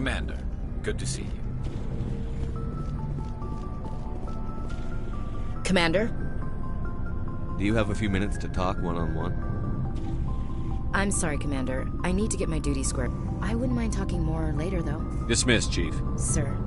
Commander, good to see you. Commander? Do you have a few minutes to talk one-on-one? I'm sorry, Commander. I need to get my duty squared. I wouldn't mind talking more later, though. Dismissed, Chief. Sir.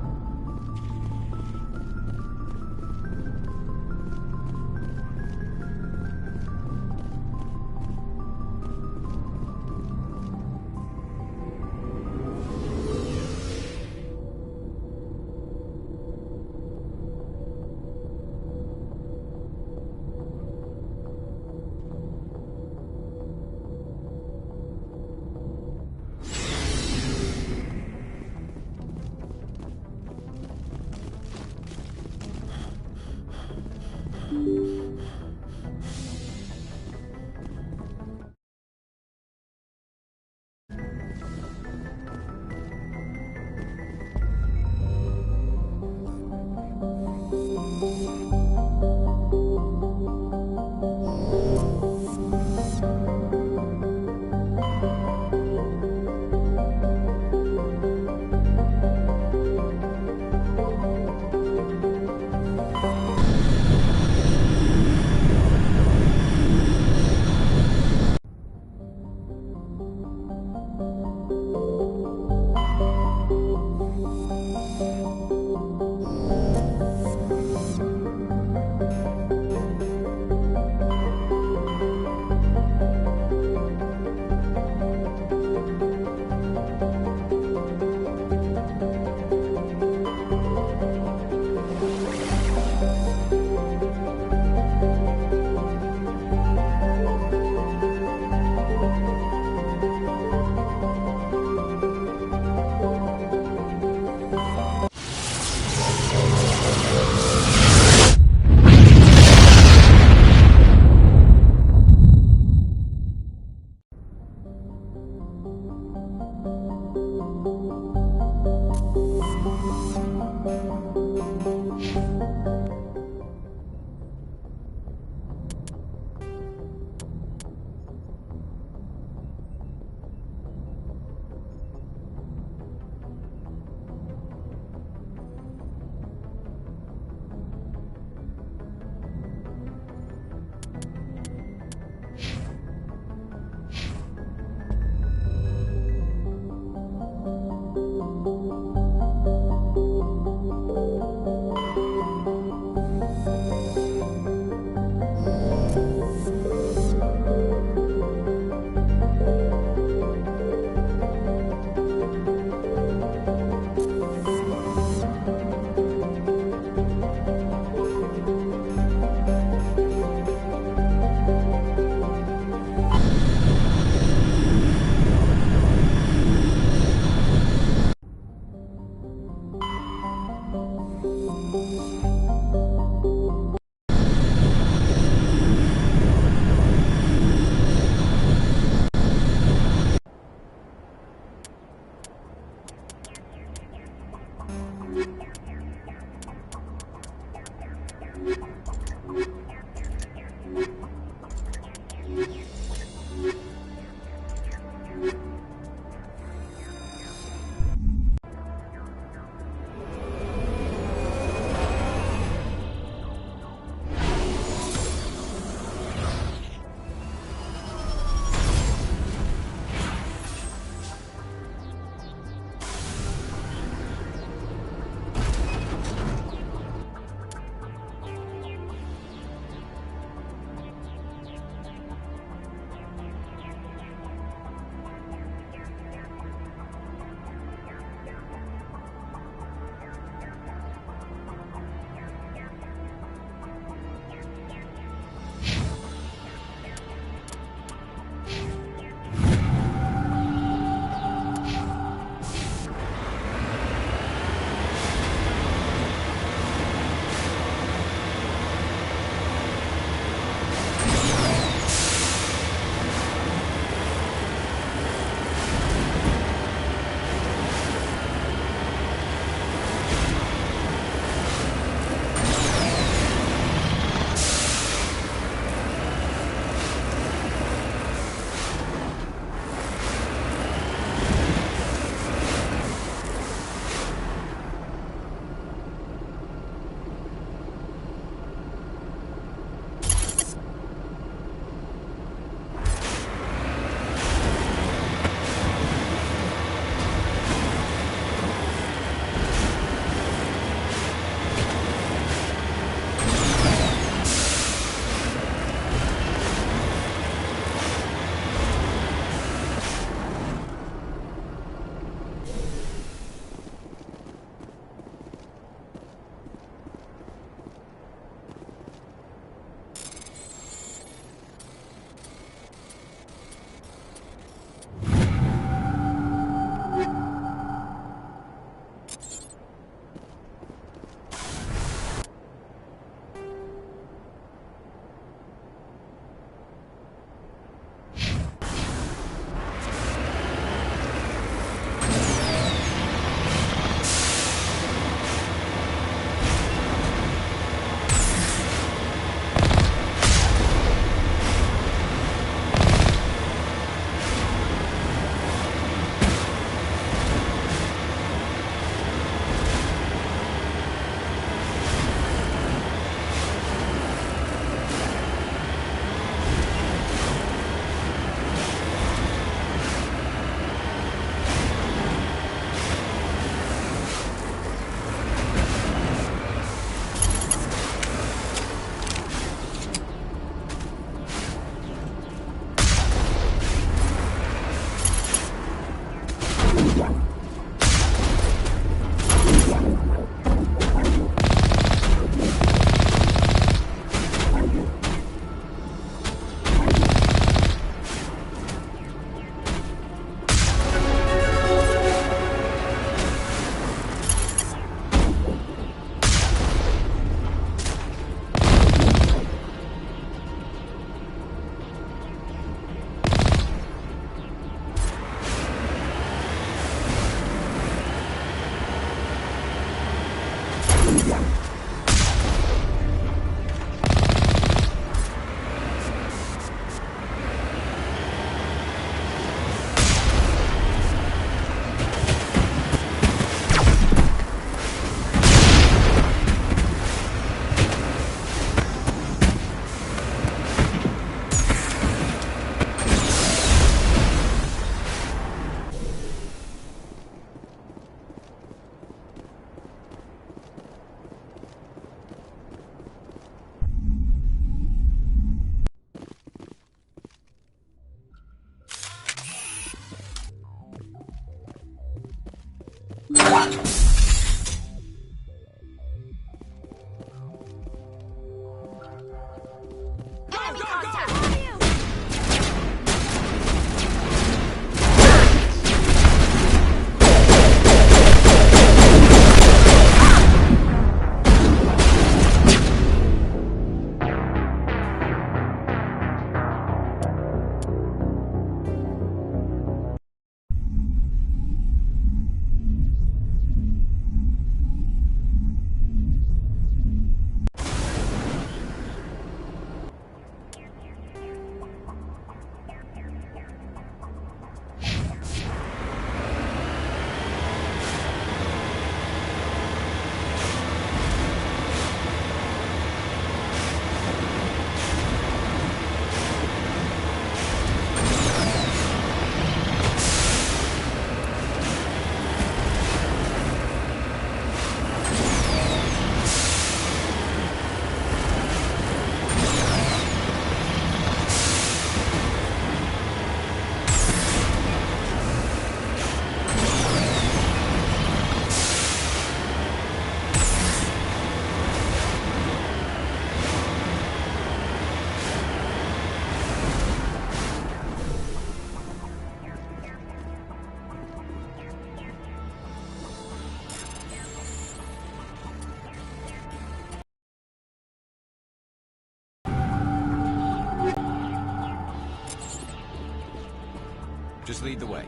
Just lead the way.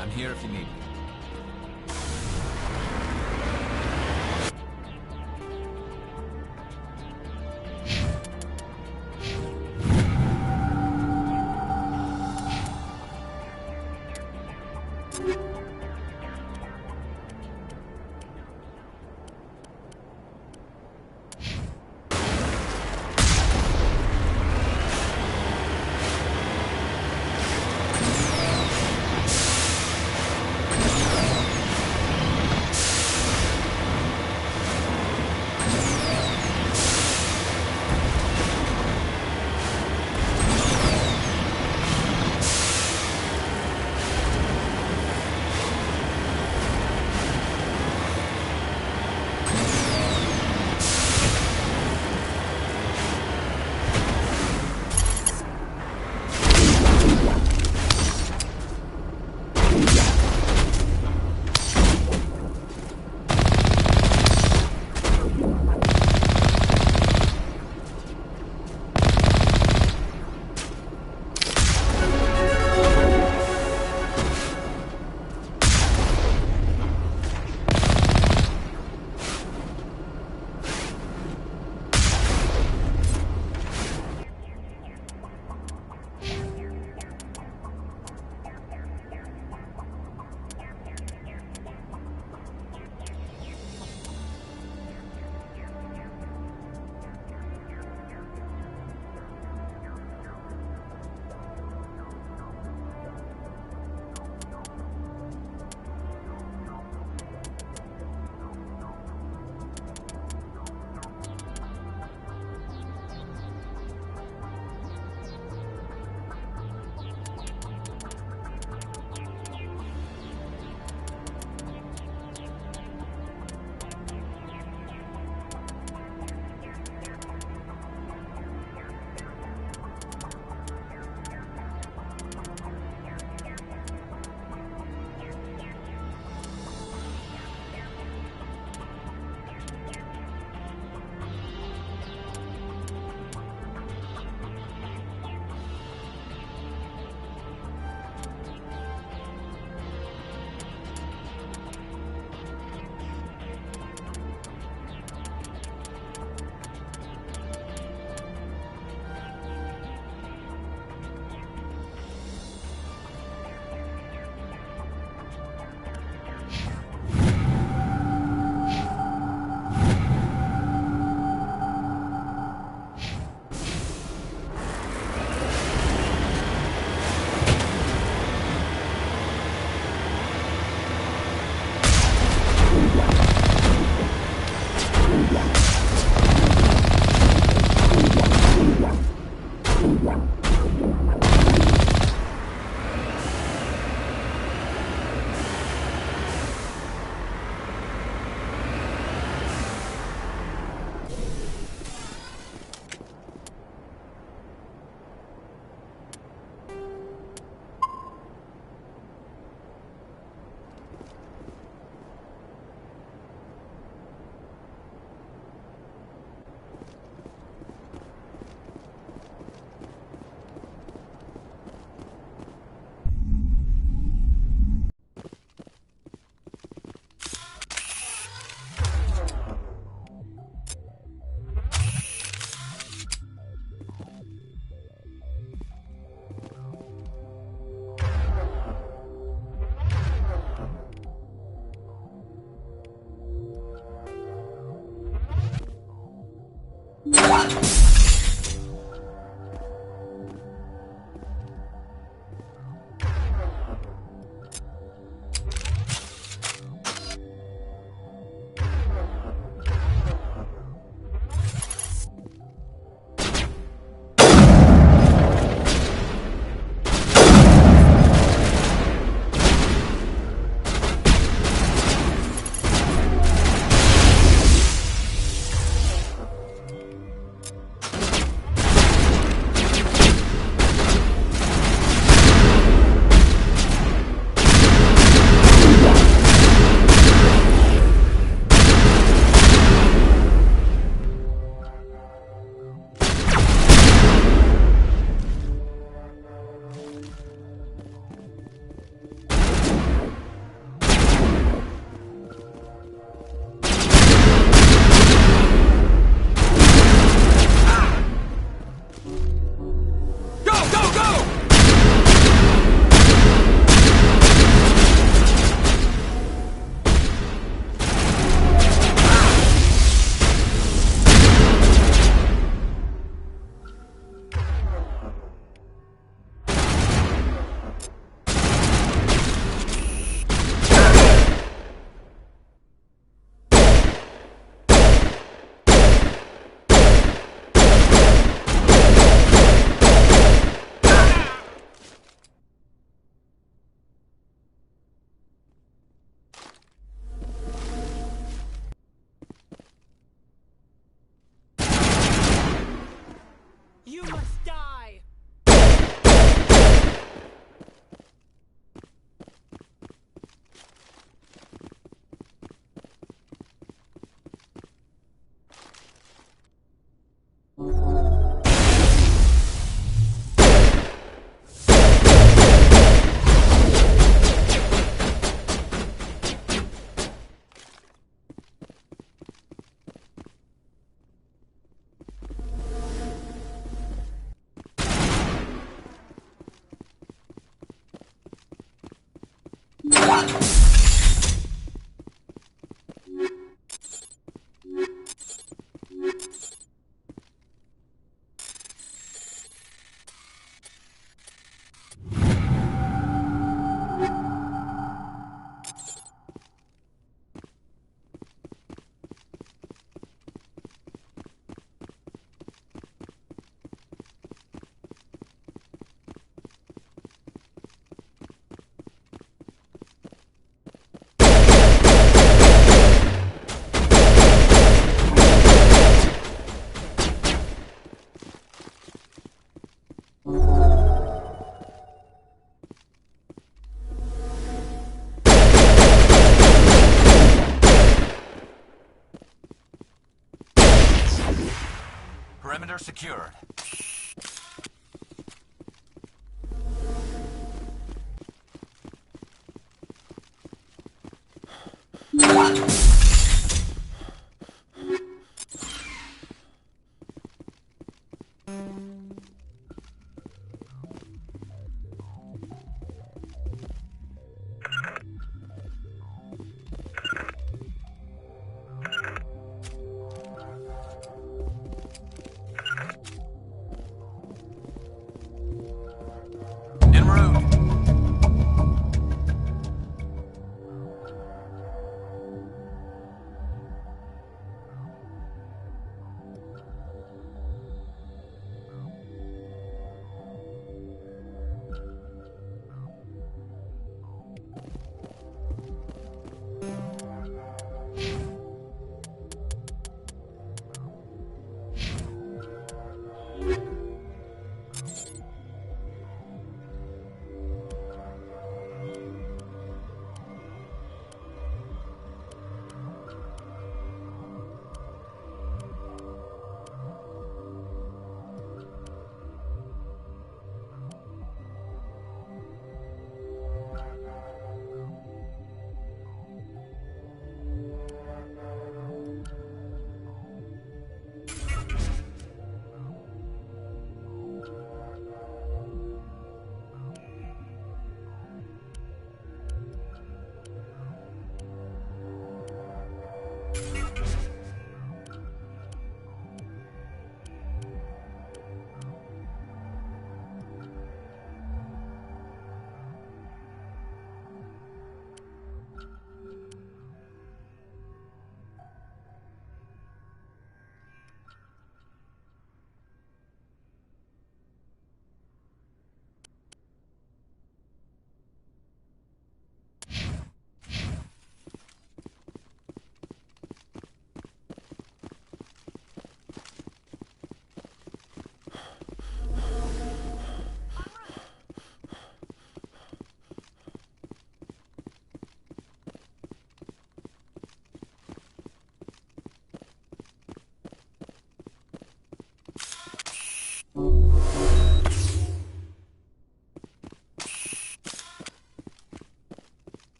I'm here if you need me. You must die! Perimeter secured.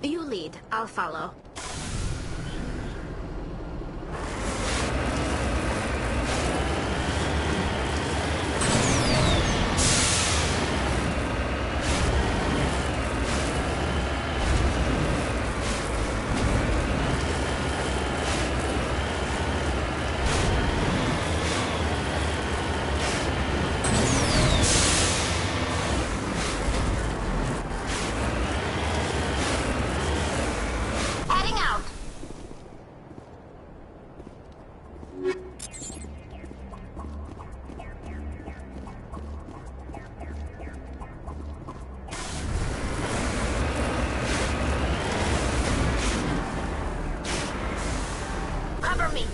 You lead. I'll follow. Heading out. Cover me.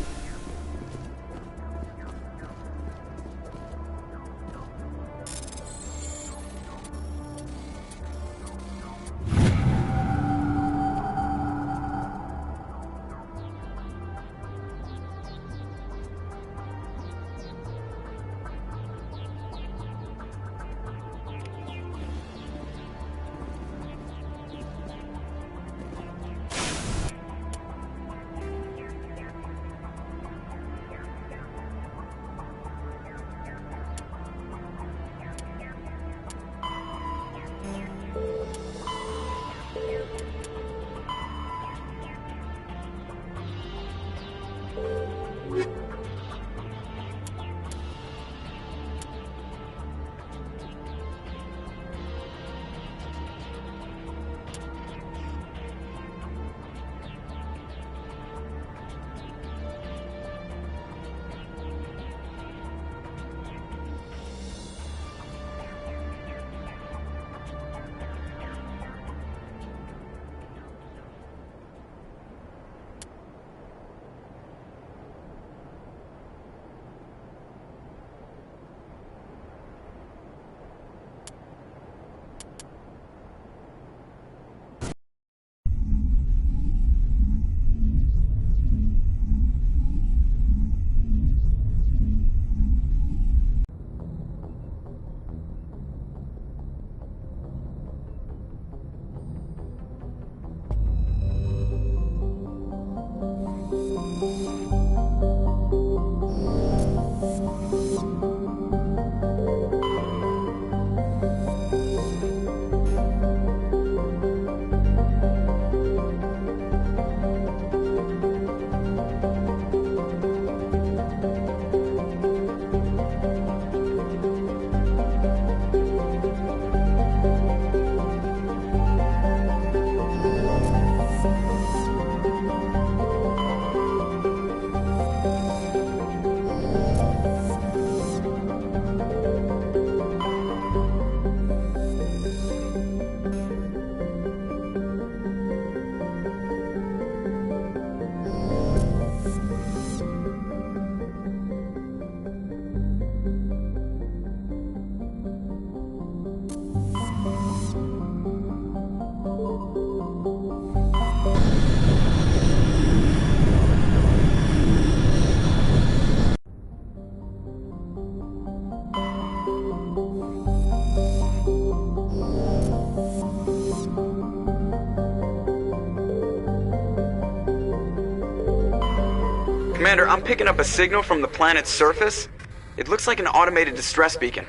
Commander, I'm picking up a signal from the planet's surface. It looks like an automated distress beacon.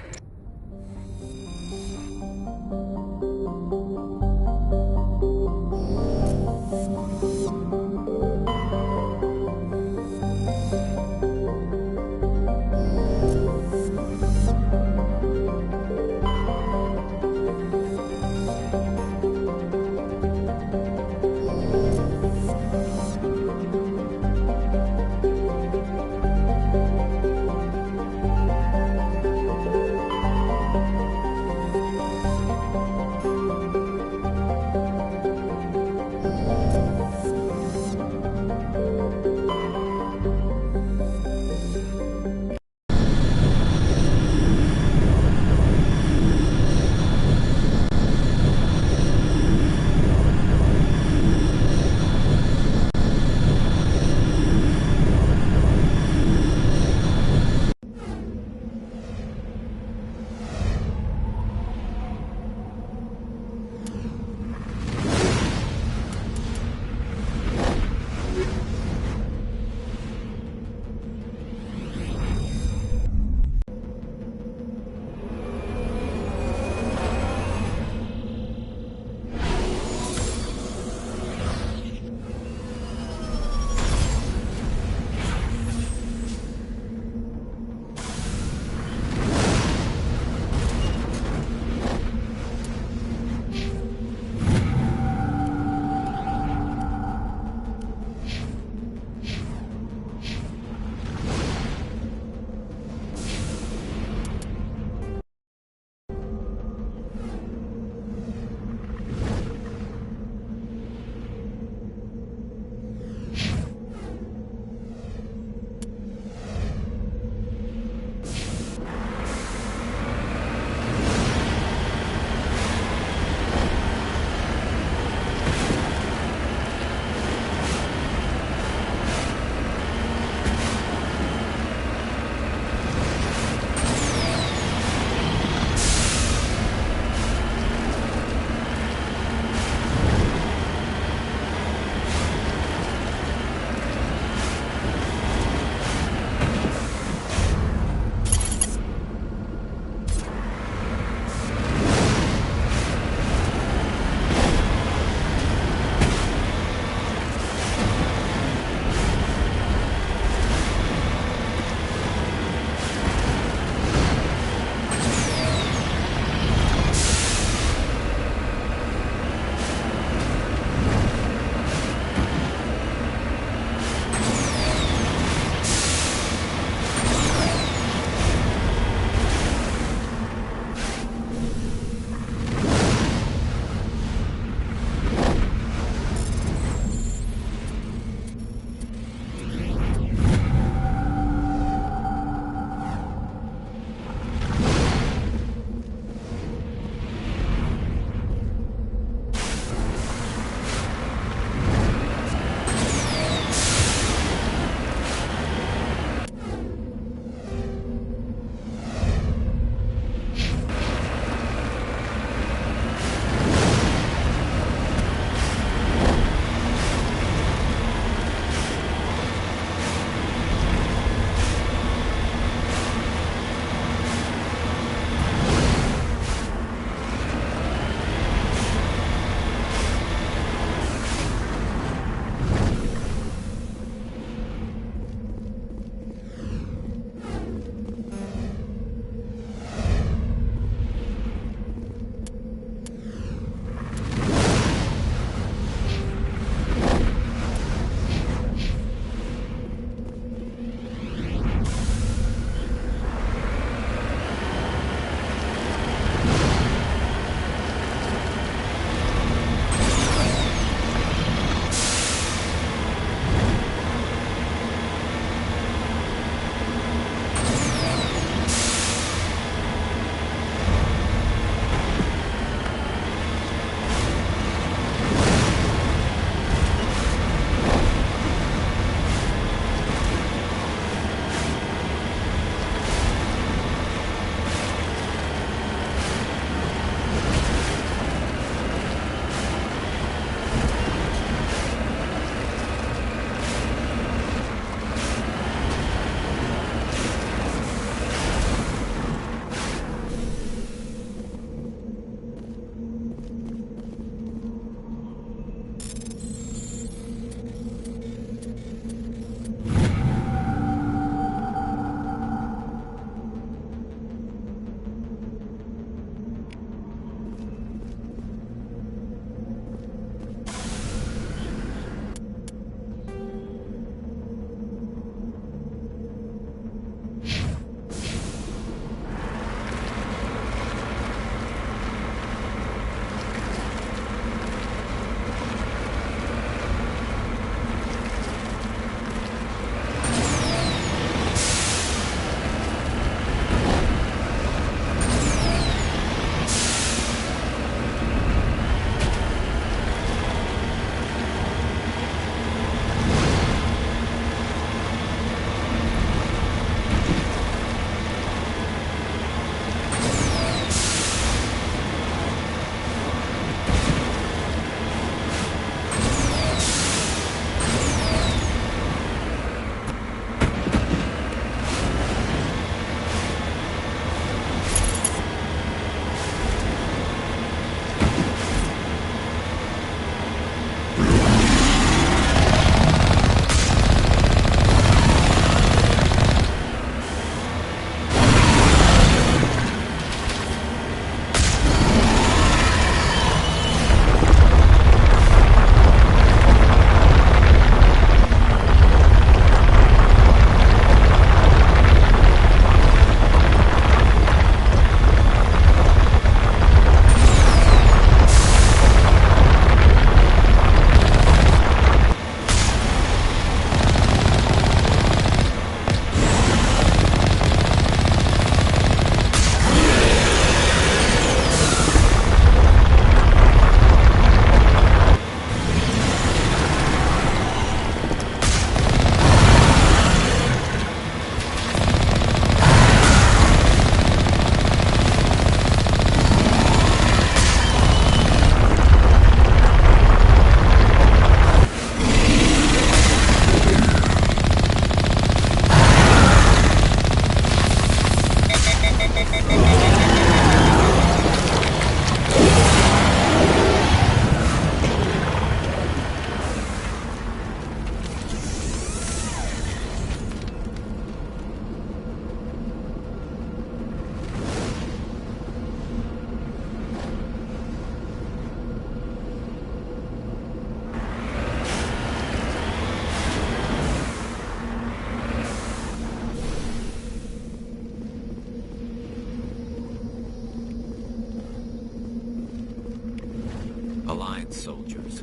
soldiers.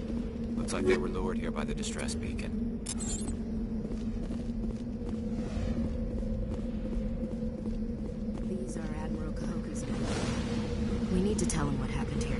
Looks like they were lured here by the distress beacon. These are Admiral Kahoka's men. We need to tell him what happened here.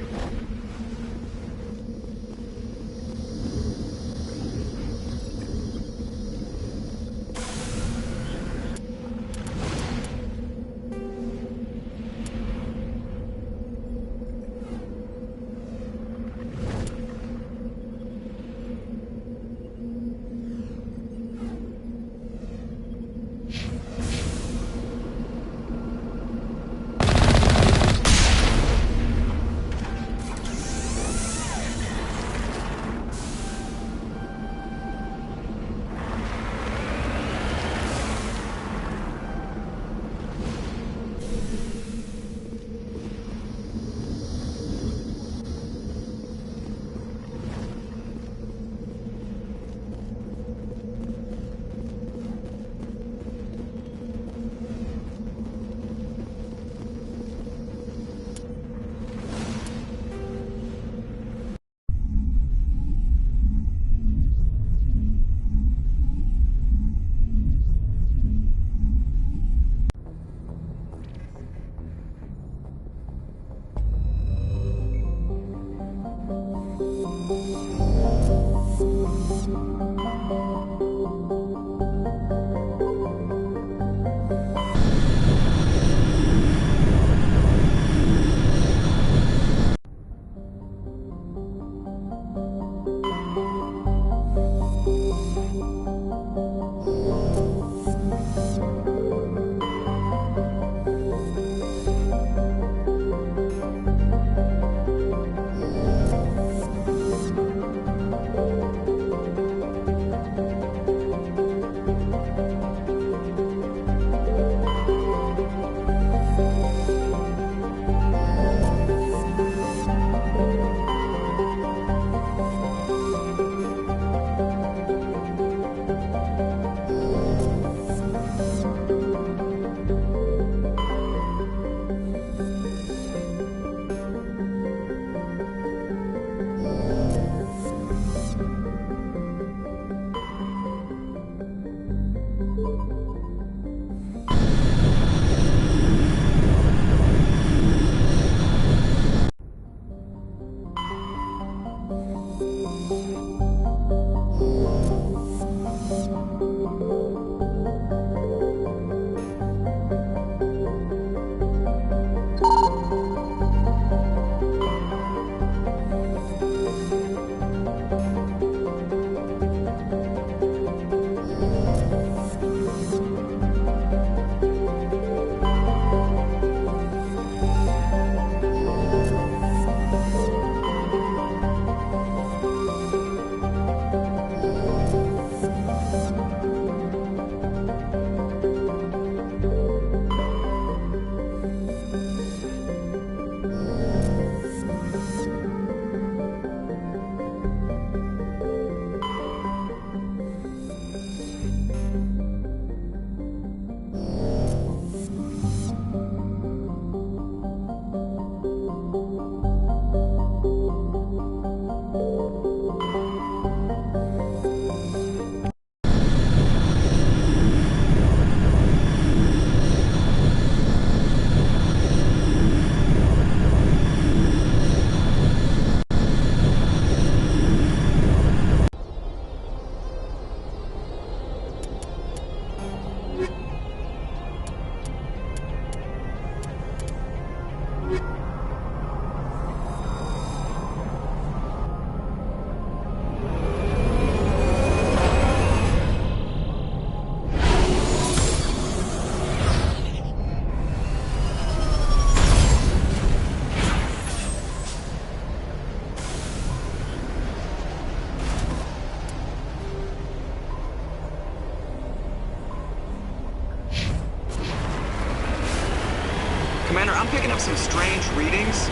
Commander, I'm picking up some strange readings.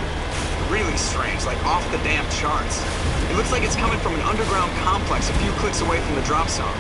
Really strange, like off the damn charts. It looks like it's coming from an underground complex a few clicks away from the drop zone.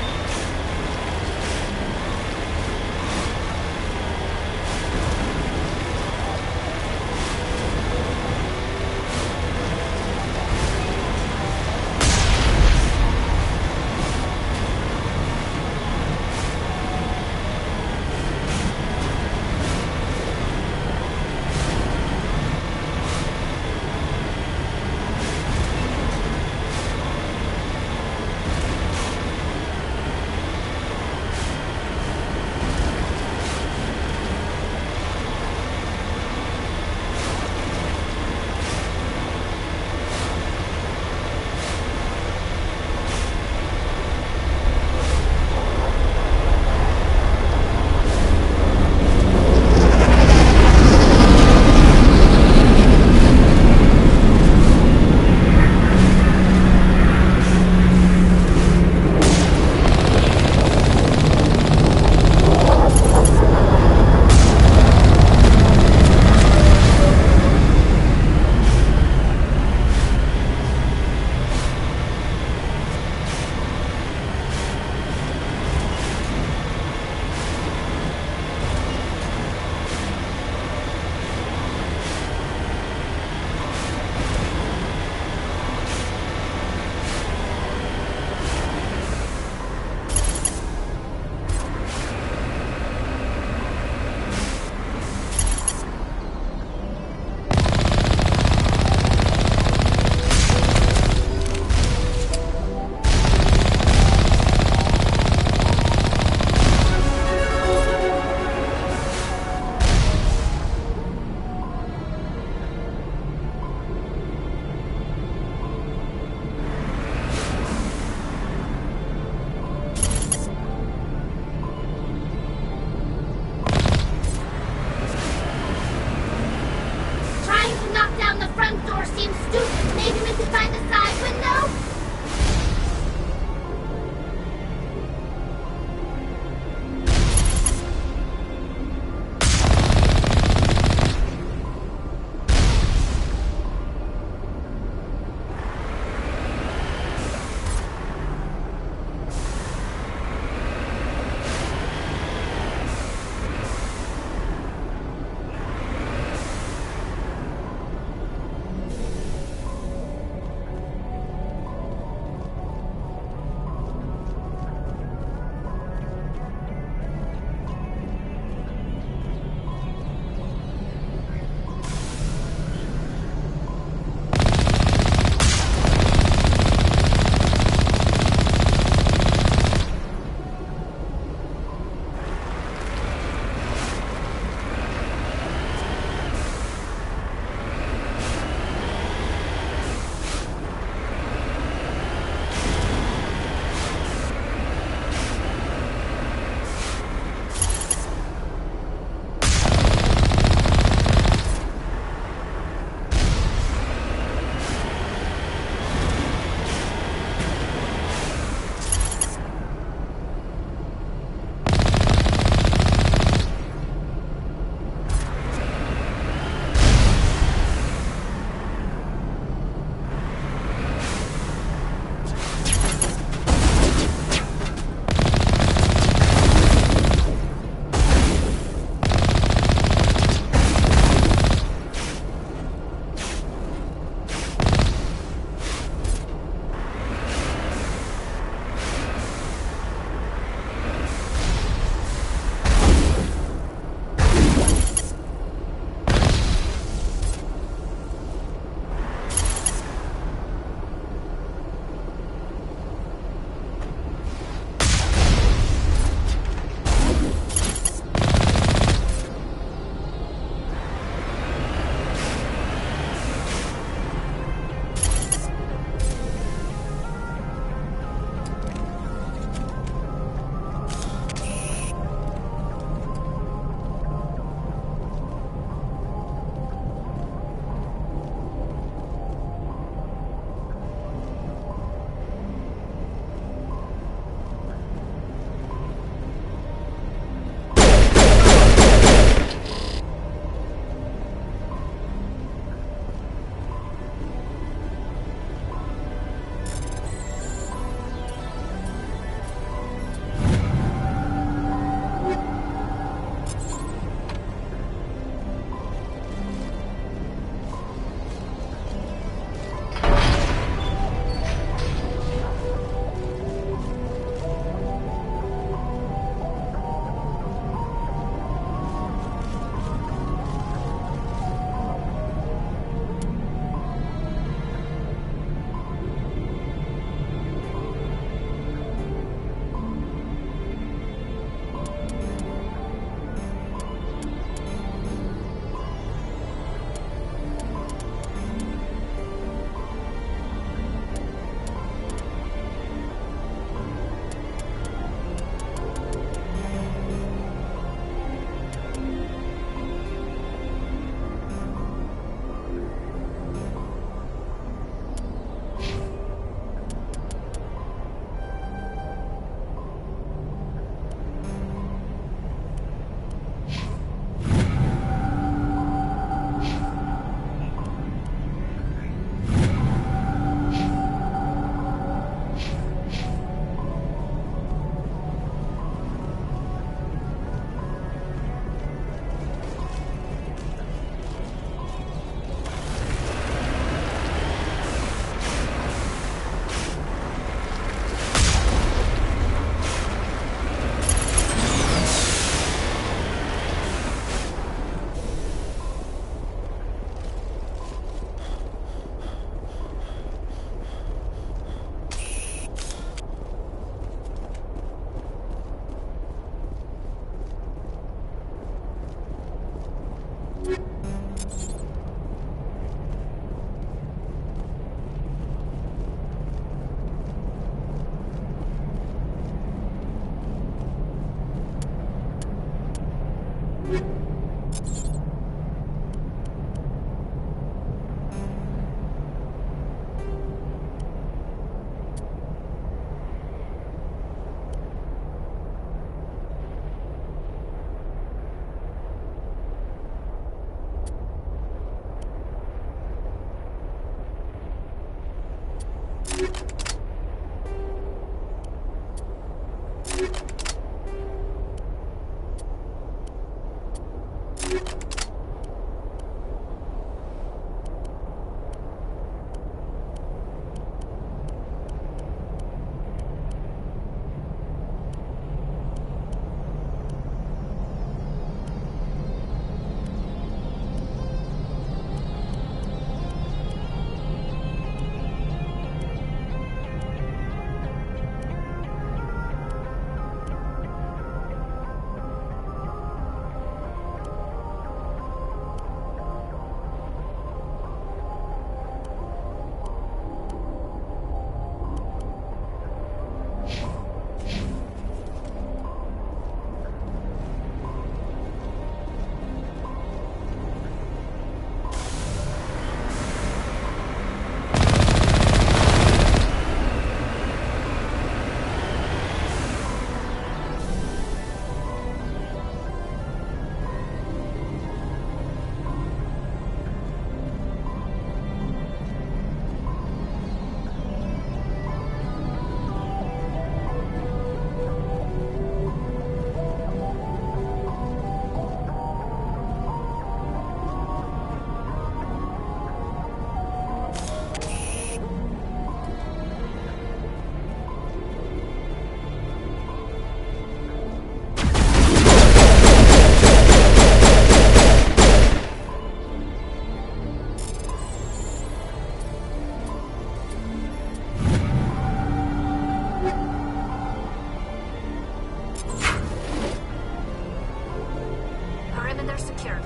Perimeter secured.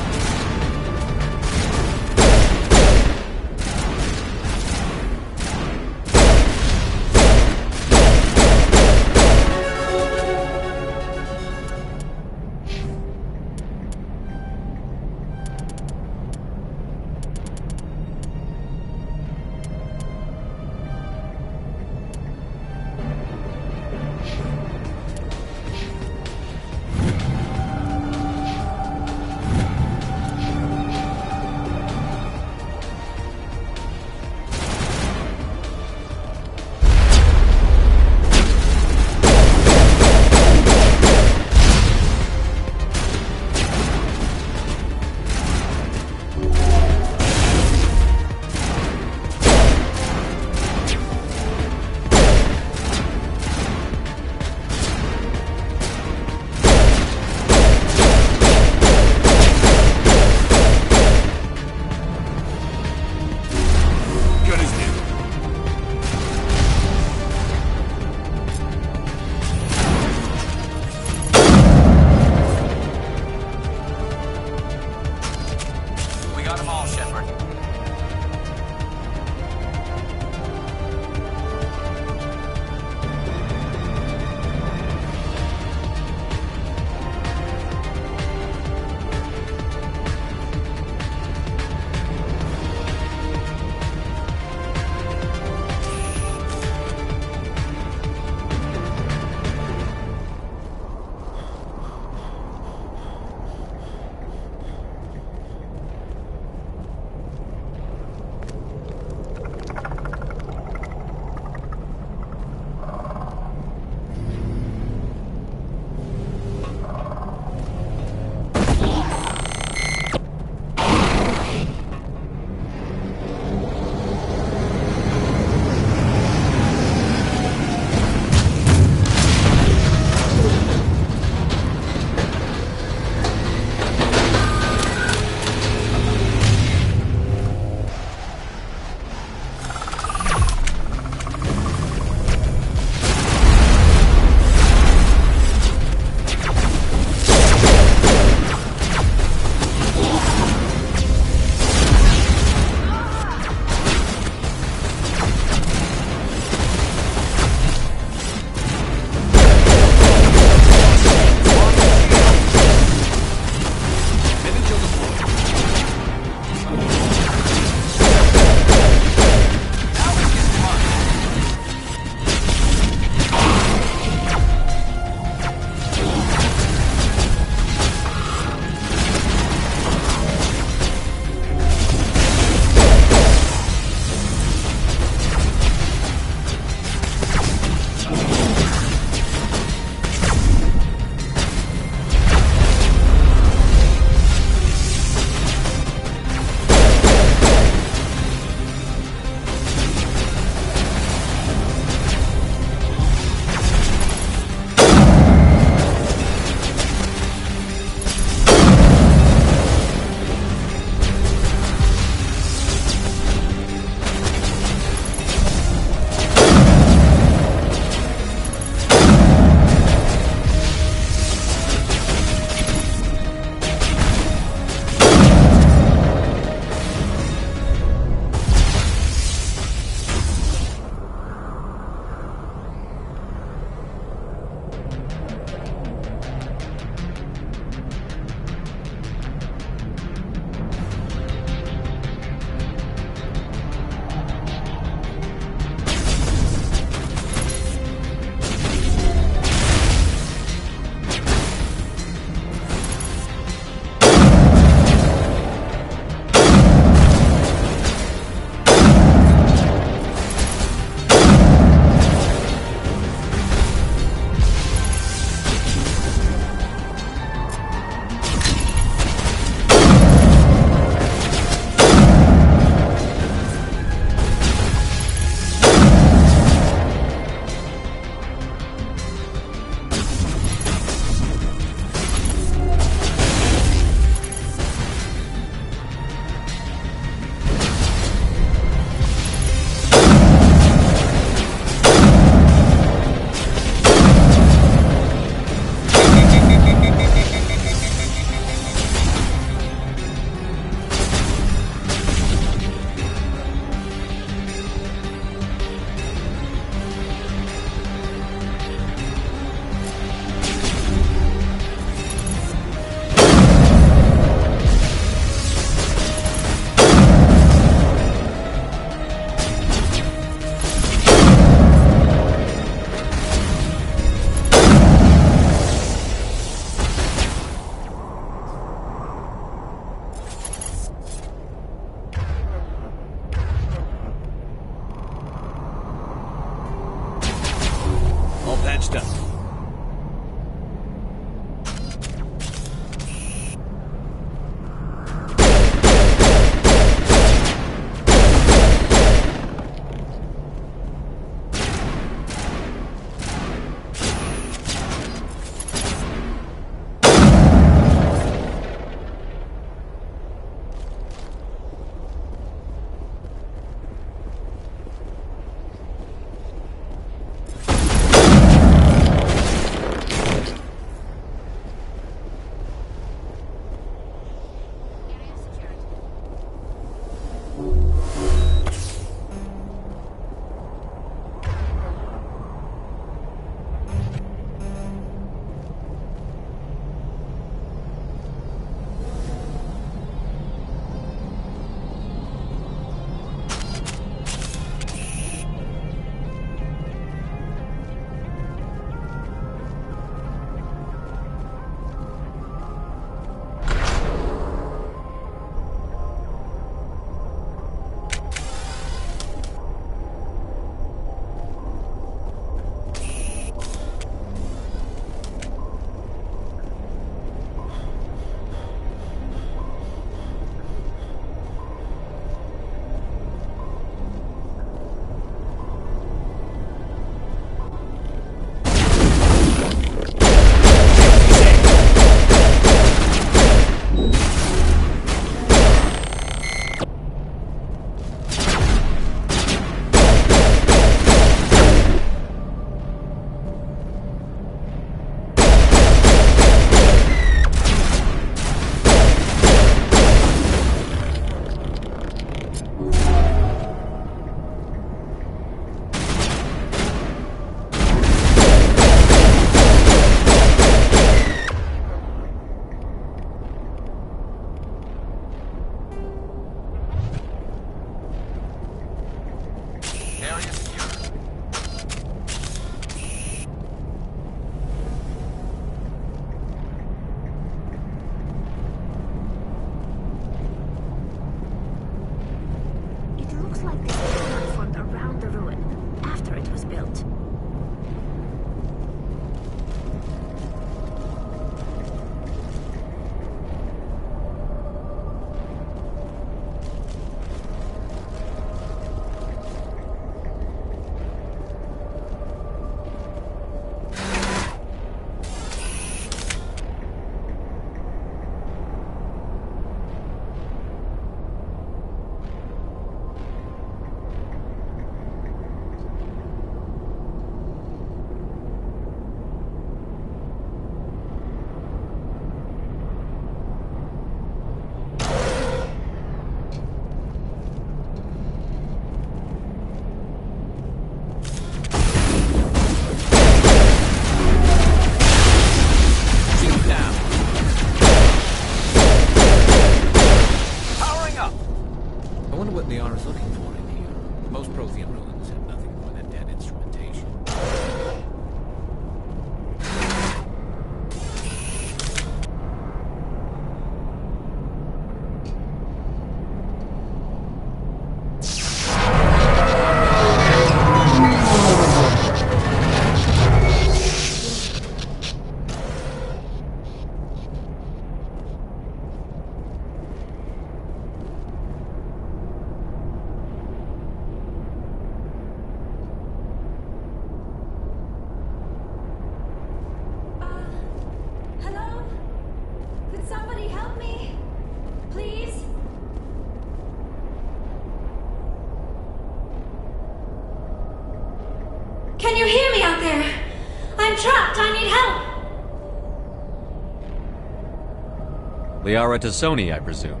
Liara Tassoni, I presume.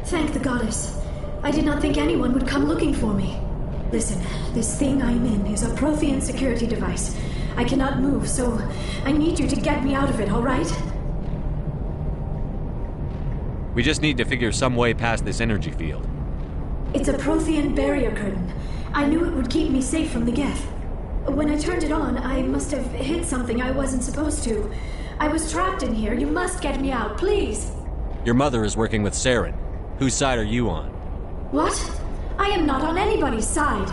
Thank the goddess. I did not think anyone would come looking for me. Listen, this thing I'm in is a Prothean security device. I cannot move, so I need you to get me out of it, all right? We just need to figure some way past this energy field. It's a Prothean barrier curtain. I knew it would keep me safe from the Geth. When I turned it on, I must have hit something I wasn't supposed to. I was trapped in here. You must get me out, please. Your mother is working with Saren. Whose side are you on? What? I am not on anybody's side.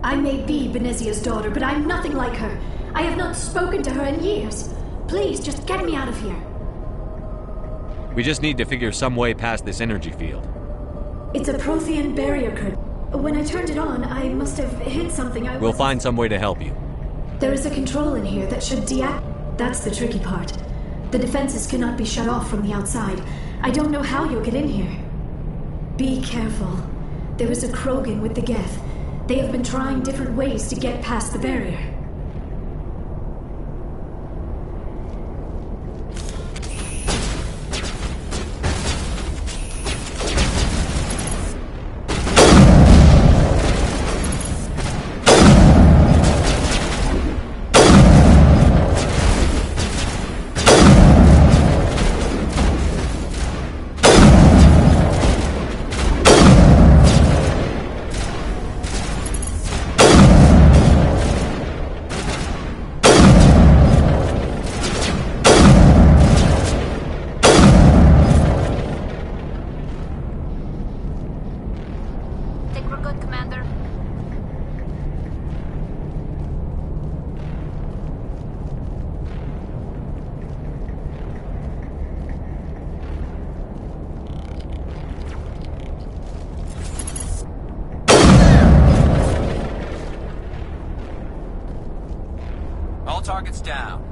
I may be Benezia's daughter, but I'm nothing like her. I have not spoken to her in years. Please, just get me out of here. We just need to figure some way past this energy field. It's a Prothean barrier curtain. When I turned it on, I must have hit something I We'll find some way to help you. There is a control in here that should deactivate. That's the tricky part. The defenses cannot be shut off from the outside. I don't know how you'll get in here. Be careful. There is a Krogan with the Geth. They have been trying different ways to get past the barrier. All targets down.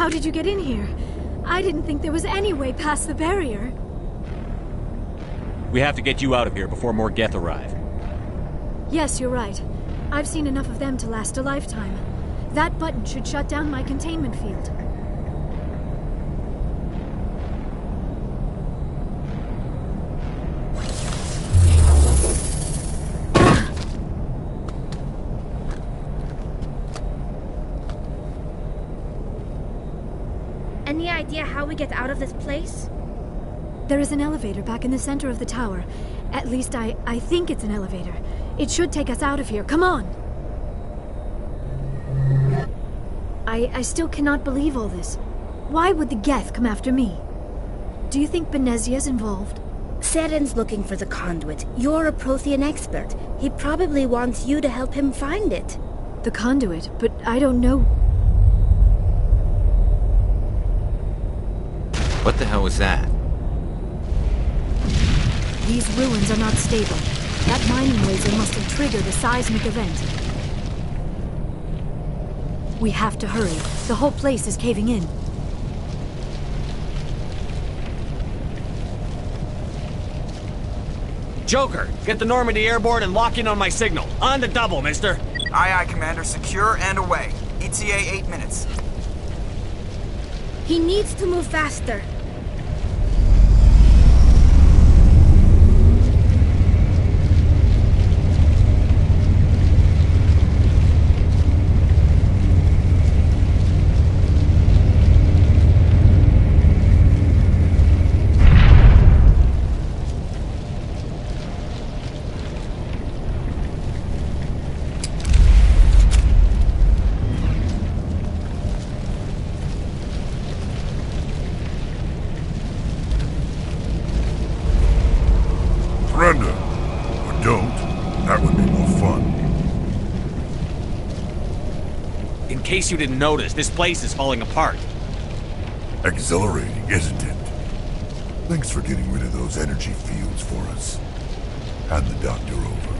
How did you get in here? I didn't think there was any way past the barrier. We have to get you out of here before more Geth arrive. Yes, you're right. I've seen enough of them to last a lifetime. That button should shut down my containment field. Any idea how we get out of this place? There is an elevator back in the center of the tower. At least I think it's an elevator. It should take us out of here. Come on! I still cannot believe all this. Why would the Geth come after me? Do you think Benezia's involved? Saren's looking for the conduit. You're a Prothean expert. He probably wants you to help him find it. The conduit, but I don't know. What the hell was that? These ruins are not stable. That mining laser must have triggered a seismic event. We have to hurry. The whole place is caving in. Joker, get the Normandy airborne and lock in on my signal. On the double, mister. Aye, aye, Commander. Secure and away. ETA 8 minutes. He needs to move faster. Surrender. Or don't. That would be more fun. In case you didn't notice, this place is falling apart. Exhilarating, isn't it? Thanks for getting rid of those energy fields for us. Hand the doctor over.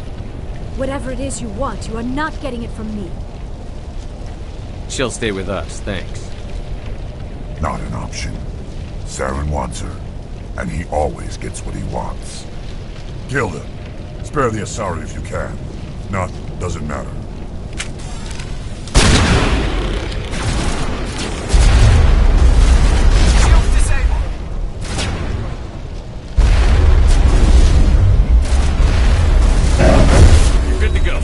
Whatever it is you want, you are not getting it from me. She'll stay with us, thanks. Not an option. Saren wants her, and he always gets what he wants. Kill them. Spare the Asari if you can. If not, doesn't matter. Shields disabled. You're good to go.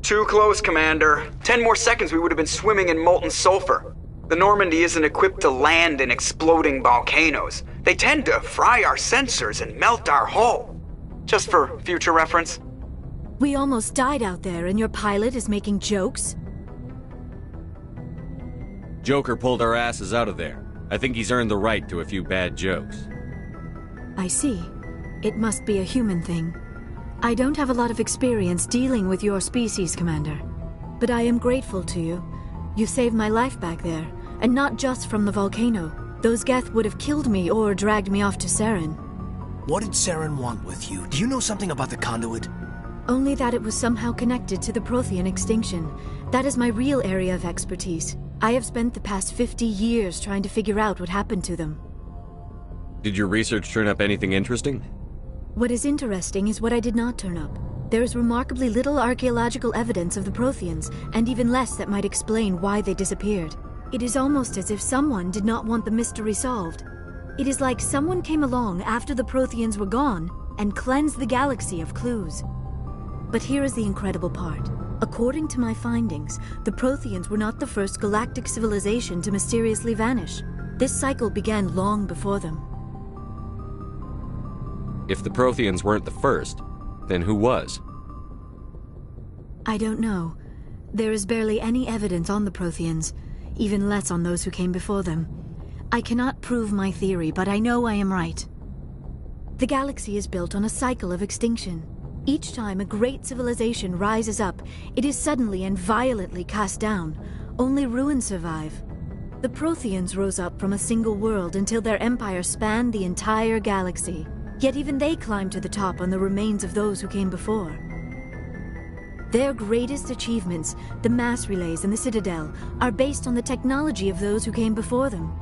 Too close, Commander. 10 more seconds we would have been swimming in molten sulfur. The Normandy isn't equipped to land in exploding volcanoes. They tend to fry our sensors and melt our hull. Just for future reference. We almost died out there, and your pilot is making jokes? Joker pulled our asses out of there. I think he's earned the right to a few bad jokes. I see. It must be a human thing. I don't have a lot of experience dealing with your species, Commander. But I am grateful to you. You saved my life back there, and not just from the volcano. Those Geth would have killed me or dragged me off to Saren. What did Saren want with you? Do you know something about the conduit? Only that it was somehow connected to the Prothean extinction. That is my real area of expertise. I have spent the past 50 years trying to figure out what happened to them. Did your research turn up anything interesting? What is interesting is what I did not turn up. There is remarkably little archaeological evidence of the Protheans, and even less that might explain why they disappeared. It is almost as if someone did not want the mystery solved. It is like someone came along after the Protheans were gone and cleansed the galaxy of clues. But here is the incredible part. According to my findings, the Protheans were not the first galactic civilization to mysteriously vanish. This cycle began long before them. If the Protheans weren't the first, then who was? I don't know. There is barely any evidence on the Protheans, even less on those who came before them. I cannot prove my theory, but I know I am right. The galaxy is built on a cycle of extinction. Each time a great civilization rises up, it is suddenly and violently cast down. Only ruins survive. The Protheans rose up from a single world until their empire spanned the entire galaxy. Yet even they climbed to the top on the remains of those who came before. Their greatest achievements, the mass relays and the Citadel, are based on the technology of those who came before them.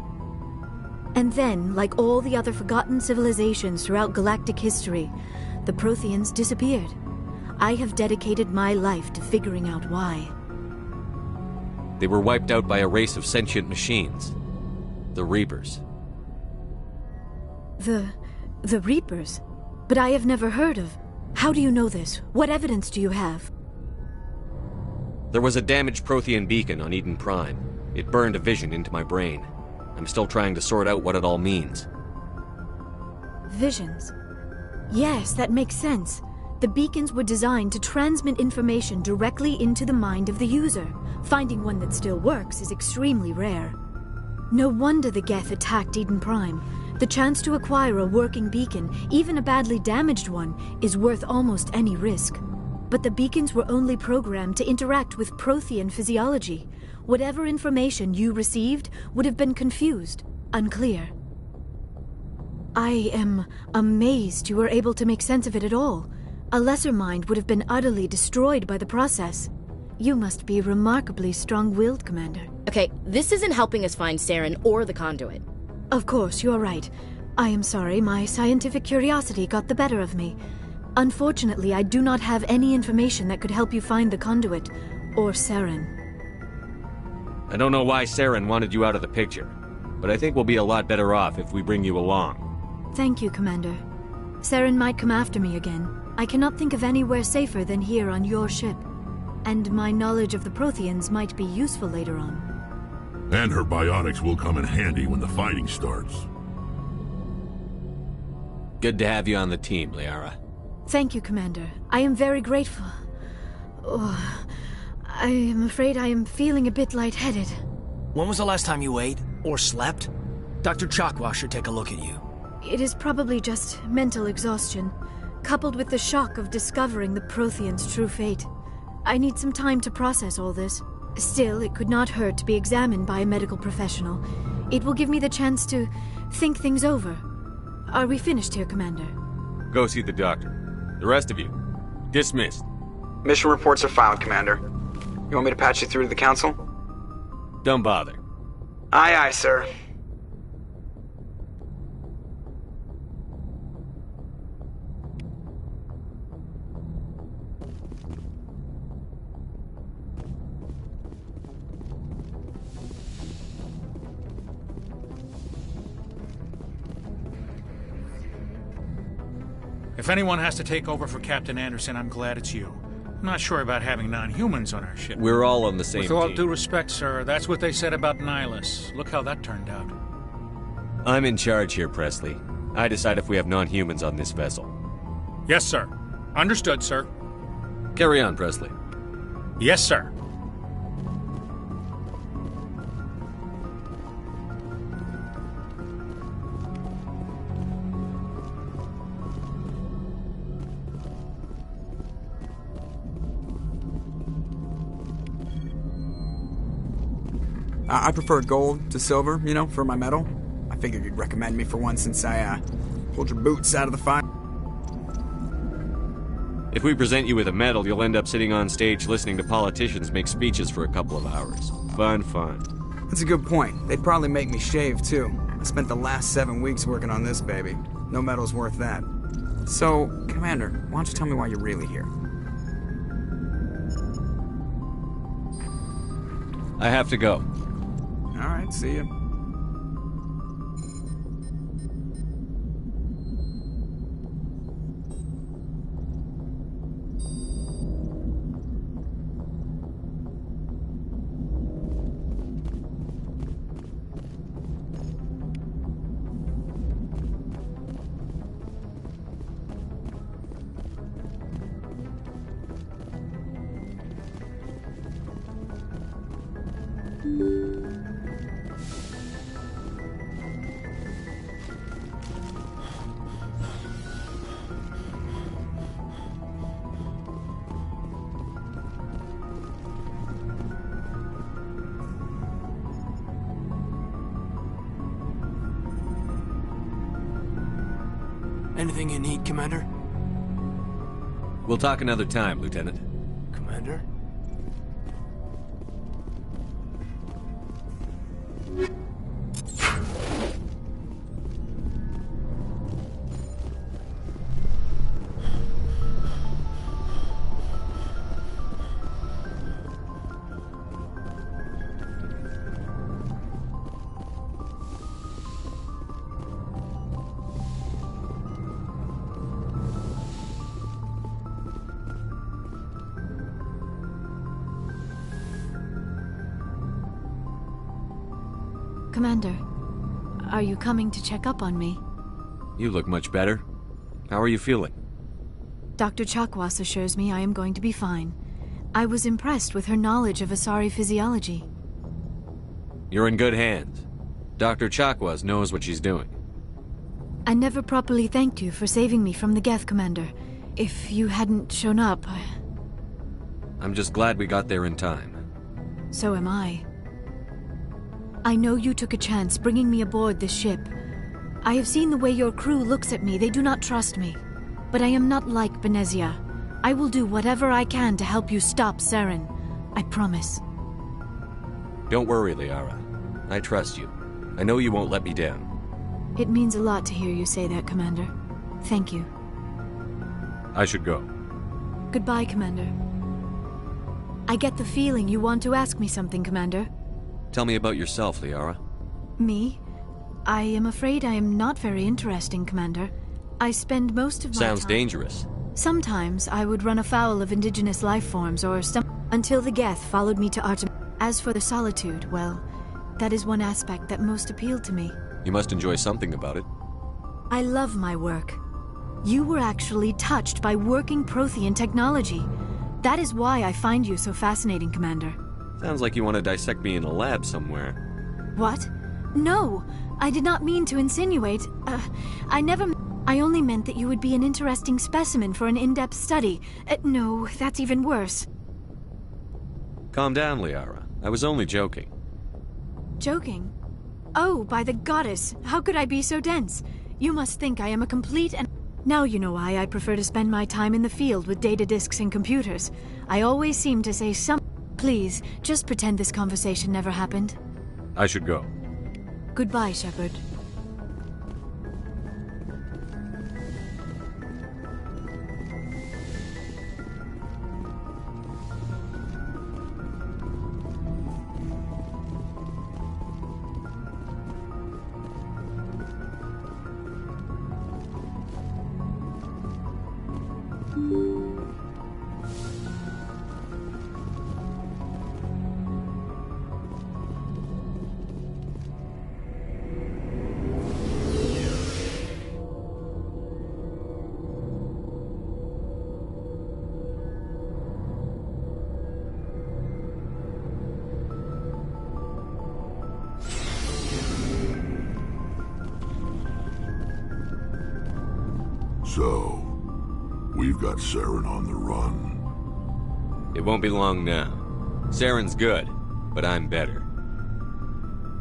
And then, like all the other forgotten civilizations throughout galactic history, the Protheans disappeared. I have dedicated my life to figuring out why. They were wiped out by a race of sentient machines. The Reapers. The Reapers? But I have never heard of... How do you know this? What evidence do you have? There was a damaged Prothean beacon on Eden Prime. It burned a vision into my brain. I'm still trying to sort out what it all means. Visions. Yes, that makes sense. The beacons were designed to transmit information directly into the mind of the user. Finding one that still works is extremely rare. No wonder the Geth attacked Eden Prime. The chance to acquire a working beacon, even a badly damaged one, is worth almost any risk. But the beacons were only programmed to interact with Prothean physiology. Whatever information you received would have been confused, unclear. I am amazed you were able to make sense of it at all. A lesser mind would have been utterly destroyed by the process. You must be remarkably strong-willed, Commander. Okay, this isn't helping us find Saren or the conduit. Of course, you are right. I am sorry, my scientific curiosity got the better of me. Unfortunately, I do not have any information that could help you find the conduit, or Saren. I don't know why Saren wanted you out of the picture, but I think we'll be a lot better off if we bring you along. Thank you, Commander. Saren might come after me again. I cannot think of anywhere safer than here on your ship. And my knowledge of the Protheans might be useful later on. And her biotics will come in handy when the fighting starts. Good to have you on the team, Liara. Thank you, Commander. I am very grateful. Oh, I am afraid I am feeling a bit lightheaded. When was the last time you ate? Or slept? Dr. Chakwa should take a look at you. It is probably just mental exhaustion, coupled with the shock of discovering the Protheans' true fate. I need some time to process all this. Still, it could not hurt to be examined by a medical professional. It will give me the chance to think things over. Are we finished here, Commander? Go see the doctor. The rest of you, dismissed. Mission reports are filed, Commander. You want me to patch you through to the Council? Don't bother. Aye, aye, sir. If anyone has to take over for Captain Anderson, I'm glad it's you. I'm not sure about having non-humans on our ship. We're all on the same With all team. due respect, sir, that's what they said about Nihilus. Look how that turned out. I'm in charge here, Presley. I decide if we have non-humans on this vessel. Yes, sir. Understood, sir. Carry on, Presley. Yes, sir. I prefer gold to silver, you know, for my medal. I figured you'd recommend me for one since I, pulled your boots out of the fire. If we present you with a medal, you'll end up sitting on stage listening to politicians make speeches for a couple of hours. Fun. That's a good point. They'd probably make me shave, too. I spent the last 7 weeks working on this baby. No medal's worth that. So, Commander, why don't you tell me why you're really here? I have to go. All right, see ya. Anything you need, Commander? We'll talk another time, Lieutenant. Commander? Commander, are you coming to check up on me? You look much better. How are you feeling? Dr. Chakwas assures me I am going to be fine. I was impressed with her knowledge of Asari physiology. You're in good hands. Dr. Chakwas knows what she's doing. I never properly thanked you for saving me from the Geth, Commander. If you hadn't shown up... I'm just glad we got there in time. So am I. I know you took a chance bringing me aboard this ship. I have seen the way your crew looks at me. They do not trust me. But I am not like Benezia. I will do whatever I can to help you stop Saren. I promise. Don't worry, Liara. I trust you. I know you won't let me down. It means a lot to hear you say that, Commander. Thank you. I should go. Goodbye, Commander. I get the feeling you want to ask me something, Commander. Tell me about yourself, Liara. Me? I am afraid I am not very interesting, Commander. I spend most of my Sounds time... dangerous. Sometimes I would run afoul of indigenous life forms or until the Geth followed me to Artem. As for the solitude, well, that is one aspect that most appealed to me. You must enjoy something about it. I love my work. You were actually touched by working Prothean technology. That is why I find you so fascinating, Commander. Sounds like you want to dissect me in a lab somewhere. What? No! I did not mean to insinuate. I only meant that you would be an interesting specimen for an in-depth study. No, that's even worse. Calm down, Liara. I was only joking. Joking? Oh, by the goddess! How could I be so dense? You must think I am a complete and... Now you know why I prefer to spend my time in the field with data disks and computers. I always seem to say some... Please, just pretend this conversation never happened. I should go. Goodbye, Shepard. So, we've got Saren on the run. It won't be long now. Saren's good, but I'm better.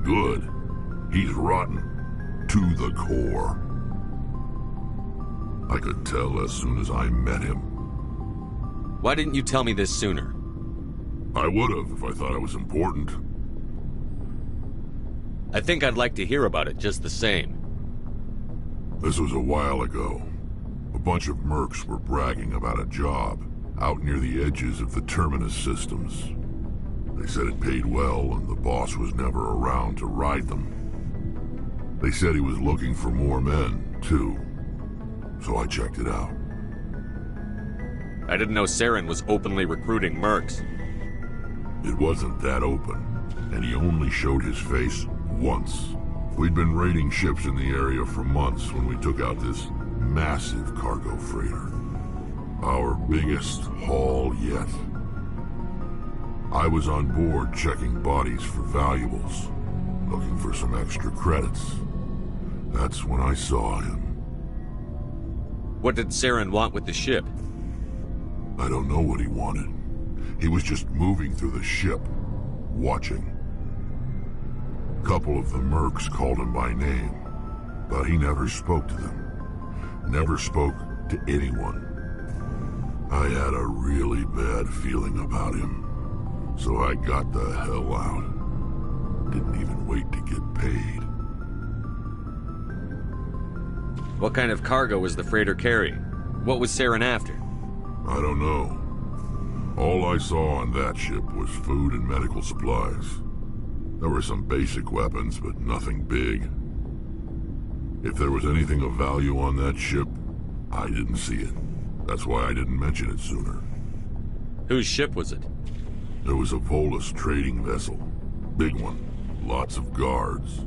Good. He's rotten. To the core. I could tell as soon as I met him. Why didn't you tell me this sooner? I would've if I thought it was important. I think I'd like to hear about it just the same. This was a while ago. A bunch of mercs were bragging about a job out near the edges of the Terminus systems. They said it paid well and the boss was never around to ride them. They said he was looking for more men, too. So I checked it out. I didn't know Saren was openly recruiting mercs. It wasn't that open, and he only showed his face once. We'd been raiding ships in the area for months when we took out this massive cargo freighter. Our biggest haul yet. I was on board checking bodies for valuables, looking for some extra credits. That's when I saw him. What did Saren want with the ship? I don't know what he wanted. He was just moving through the ship, watching. A couple of the mercs called him by name, but he never spoke to them. Never spoke to anyone. I had a really bad feeling about him, so I got the hell out. Didn't even wait to get paid. What kind of cargo was the freighter carrying? What was Saren after? I don't know. All I saw on that ship was food and medical supplies. There were some basic weapons, but nothing big. If there was anything of value on that ship, I didn't see it. That's why I didn't mention it sooner. Whose ship was it? It was a Volus trading vessel. Big one. Lots of guards.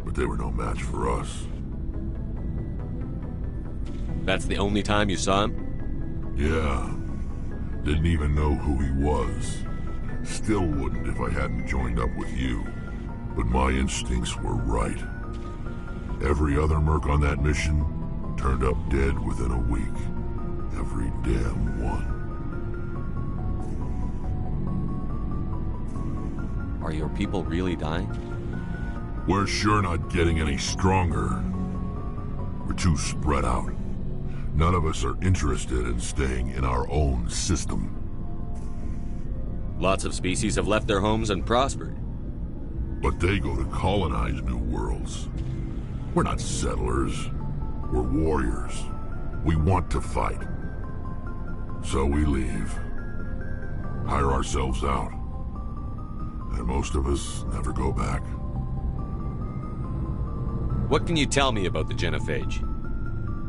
But they were no match for us. That's the only time you saw him? Yeah. Didn't even know who he was. Still wouldn't if I hadn't joined up with you. But my instincts were right. Every other merc on that mission turned up dead within a week. Every damn one. Are your people really dying? We're sure not getting any stronger. We're too spread out. None of us are interested in staying in our own system. Lots of species have left their homes and prospered. But they go to colonize new worlds. We're not settlers. We're warriors. We want to fight. So we leave. Hire ourselves out. And most of us never go back. What can you tell me about the Genophage?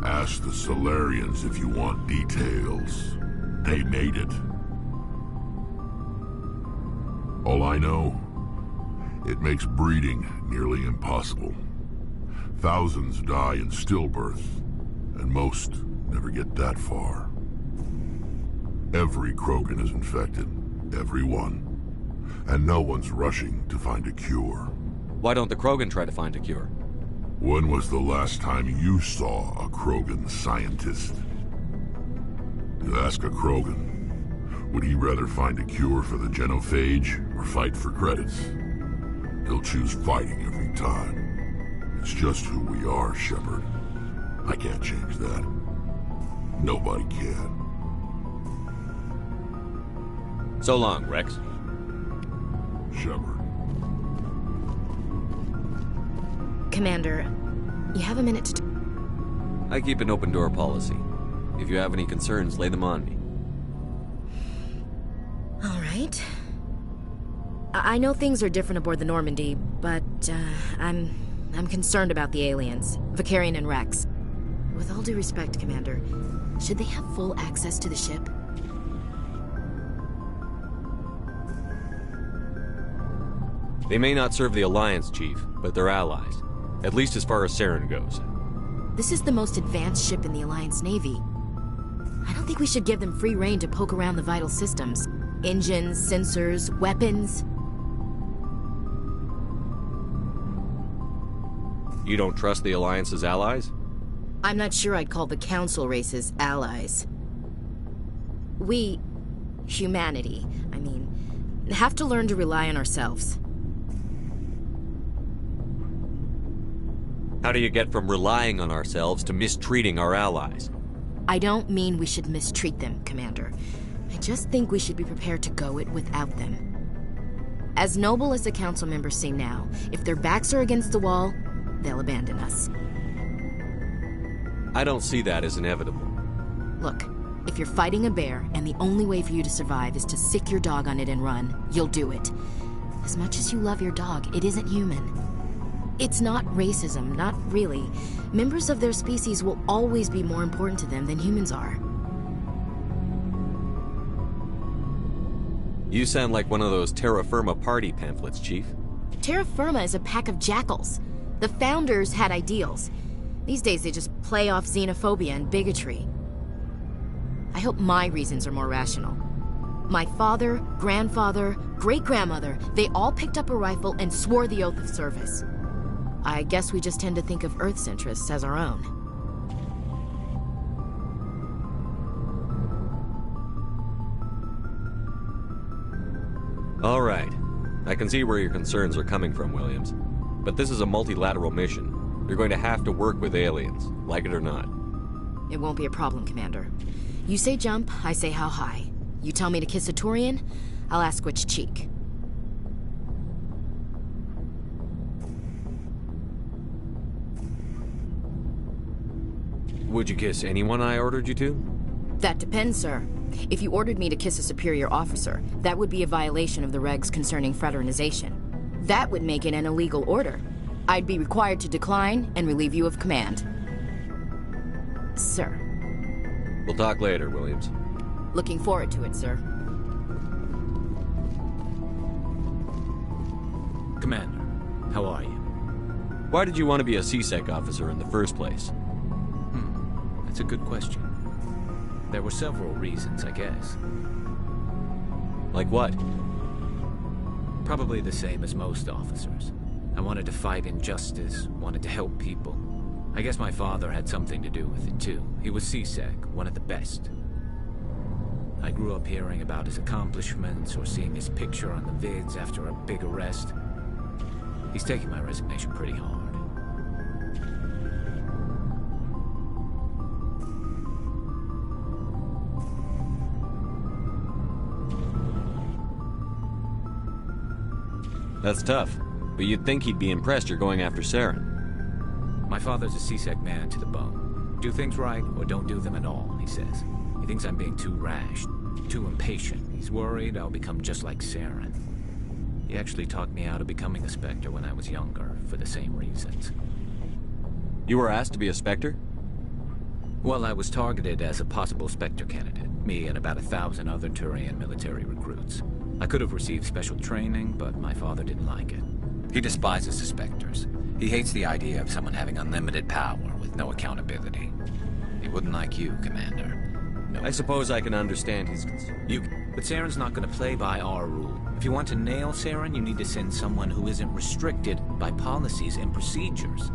Ask the Solarians if you want details. They made it. All I know, it makes breeding nearly impossible. Thousands die in stillbirth, and most never get that far. Every Krogan is infected. Every one. And no one's rushing to find a cure. Why don't the Krogan try to find a cure? When was the last time you saw a Krogan scientist? You ask a Krogan, would he rather find a cure for the Genophage or fight for credits? He'll choose fighting every time. It's just who we are, Shepard. I can't change that. Nobody can. So long, Rex. Shepard. Commander, you have a minute to... I keep an open door policy. If you have any concerns, lay them on me. All right. I know things are different aboard the Normandy, but I'm concerned about the aliens, Vakarian and Rex. With all due respect, Commander, should they have full access to the ship? They may not serve the Alliance, Chief, but they're allies. At least as far as Saren goes. This is the most advanced ship in the Alliance Navy. I don't think we should give them free rein to poke around the vital systems. Engines, sensors, weapons. You don't trust the Alliance's allies? I'm not sure I'd call the Council races allies. We, humanity, I mean, have to learn to rely on ourselves. How do you get from relying on ourselves to mistreating our allies? I don't mean we should mistreat them, Commander. I just think we should be prepared to go it without them. As noble as the Council members seem now, if their backs are against the wall, they'll abandon us. I don't see that as inevitable. Look, if you're fighting a bear and the only way for you to survive is to sick your dog on it and run, you'll do it. As much as you love your dog, it isn't human. It's not racism, not really. Members of their species will always be more important to them than humans are. You sound like one of those Terra Firma party pamphlets, Chief. Terra Firma is a pack of jackals. The founders had ideals. These days they just play off xenophobia and bigotry. I hope my reasons are more rational. My father, grandfather, great-grandmother, they all picked up a rifle and swore the oath of service. I guess we just tend to think of Earth's interests as our own. All right. I can see where your concerns are coming from, Williams. But this is a multilateral mission. You're going to have to work with aliens, like it or not. It won't be a problem, Commander. You say jump, I say how high. You tell me to kiss a Turian, I'll ask which cheek. Would you kiss anyone I ordered you to? That depends, sir. If you ordered me to kiss a superior officer, that would be a violation of the regs concerning fraternization. That would make it an illegal order. I'd be required to decline and relieve you of command. Sir. We'll talk later, Williams. Looking forward to it, sir. Commander, how are you? Why did you want to be a CSEC officer in the first place? That's a good question. There were several reasons, I guess. Like what? Probably the same as most officers. I wanted to fight injustice, wanted to help people. I guess my father had something to do with it too. He was CSEC, one of the best. I grew up hearing about his accomplishments or seeing his picture on the vids after a big arrest. He's taking my resignation pretty hard. That's tough, but you'd think he'd be impressed you're going after Saren. My father's a CSEC man to the bone. Do things right or don't do them at all, he says. He thinks I'm being too rash, too impatient. He's worried I'll become just like Saren. He actually talked me out of becoming a Spectre when I was younger, for the same reasons. You were asked to be a Spectre? Well, I was targeted as a possible Spectre candidate, me and about 1,000 other Turian military recruits. I could have received special training, but my father didn't like it. He despises the Spectres. He hates the idea of someone having unlimited power with no accountability. He wouldn't like you, Commander. No. I suppose I can understand his concern. But Saren's not going to play by our rule. If you want to nail Saren, you need to send someone who isn't restricted by policies and procedures.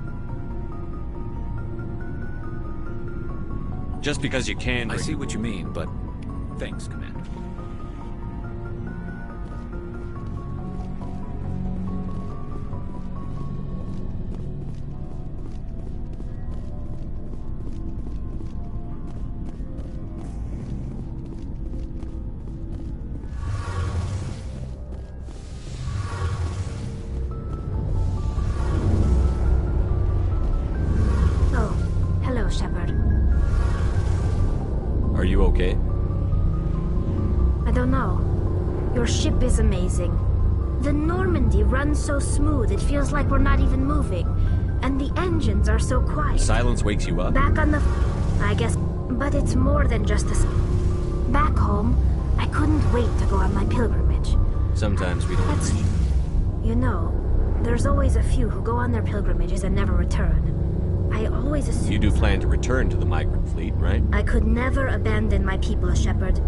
Just because you can... I see what you mean, but thanks, Commander. Are you okay? I don't know. Your ship is amazing. The Normandy runs so smooth it feels like we're not even moving. And the engines are so quiet. Silence wakes you up? Back on the... I guess... But it's more than just a... Back home, I couldn't wait to go on my pilgrimage. Sometimes we don't appreciate it. You know, there's always a few who go on their pilgrimages and never return. I always assume... You do plan to return to the migrant fleet, right? I could never abandon my people, Shepard.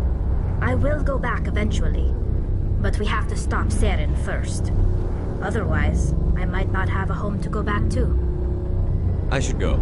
I will go back eventually. But we have to stop Saren first. Otherwise, I might not have a home to go back to. I should go.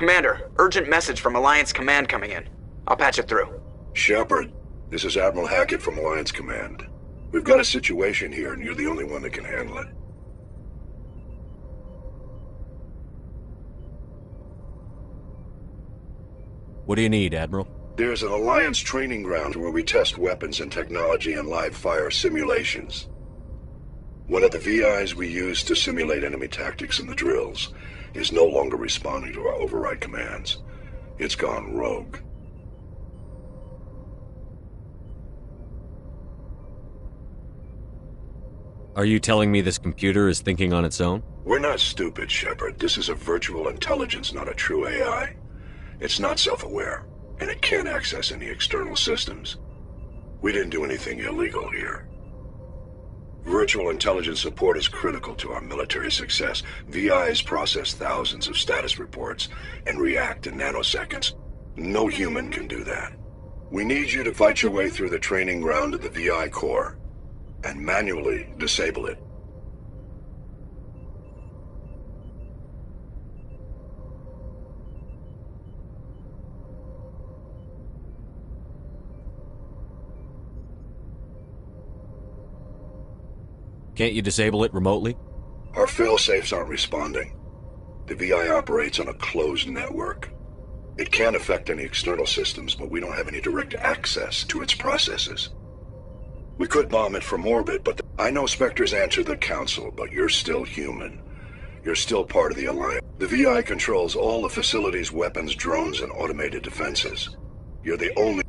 Commander, urgent message from Alliance Command coming in. I'll patch it through. Shepard, this is Admiral Hackett from Alliance Command. We've got a situation here, and you're the only one that can handle it. What do you need, Admiral? There's an Alliance training ground where we test weapons and technology in live fire simulations. One of the VIs we use to simulate enemy tactics in the drills is no longer responding to our override commands. It's gone rogue. Are you telling me this computer is thinking on its own? We're not stupid, Shepard. This is a virtual intelligence, not a true AI. It's not self-aware, and it can't access any external systems. We didn't do anything illegal here. Virtual intelligence support is critical to our military success. VIs process thousands of status reports and react in nanoseconds. No human can do that. We need you to fight your way through the training ground of the VI core and manually disable it. Can't you disable it remotely? Our failsafes aren't responding. The VI operates on a closed network. It can affect any external systems, but we don't have any direct access to its processes. We could bomb it from orbit, but I know Spectres answer the Council, but you're still human. You're still part of the Alliance. The VI controls all the facility's weapons, drones, and automated defenses. You're the only...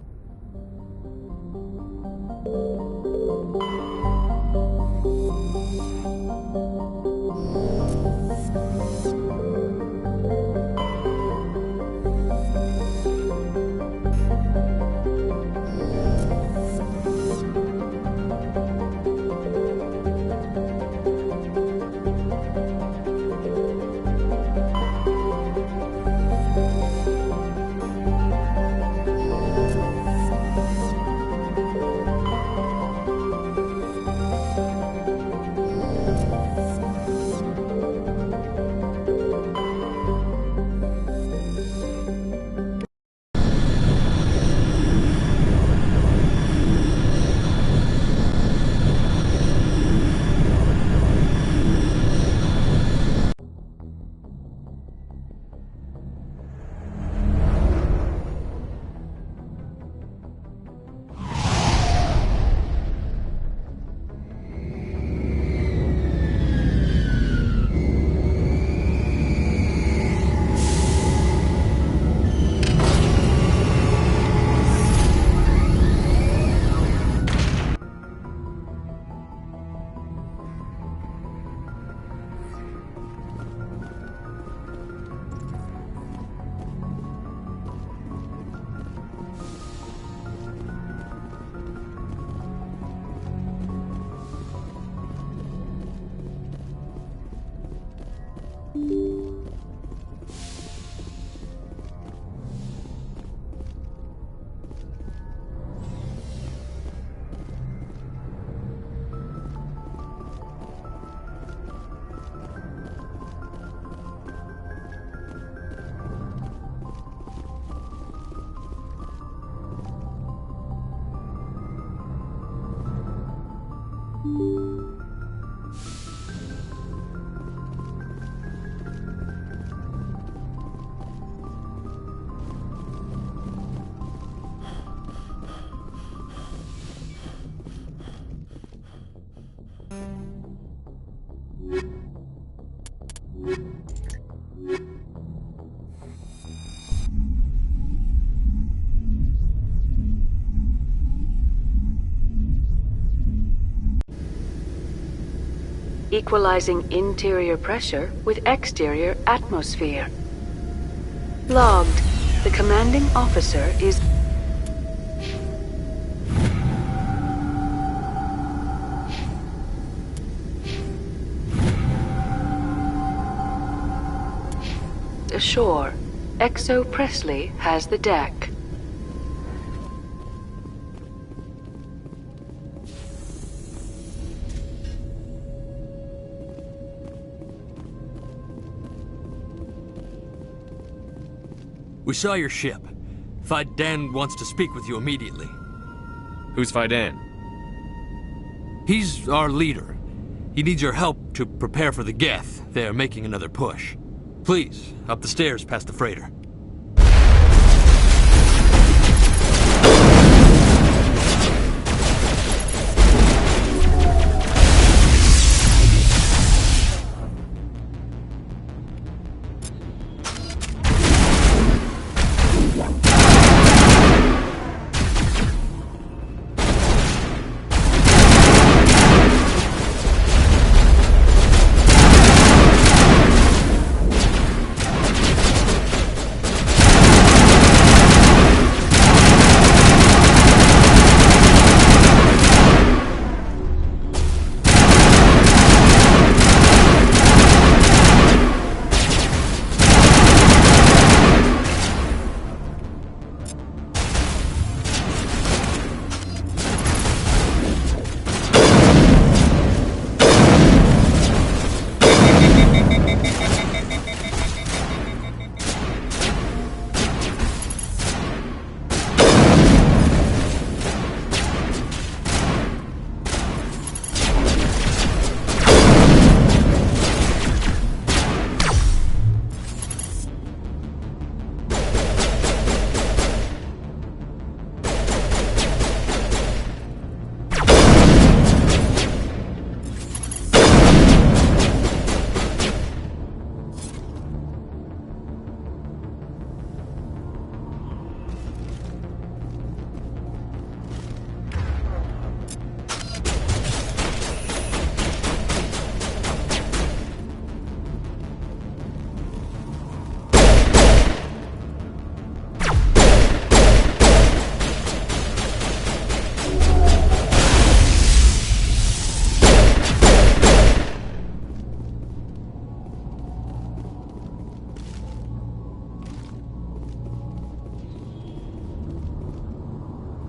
equalizing interior pressure with exterior atmosphere. Logged. The commanding officer is... ashore. Exo Presley has the deck. We saw your ship. Faidan wants to speak with you immediately. Who's Faidan? He's our leader. He needs your help to prepare for the Geth. They are making another push. Please, up the stairs past the freighter.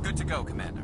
Good to go, Commander.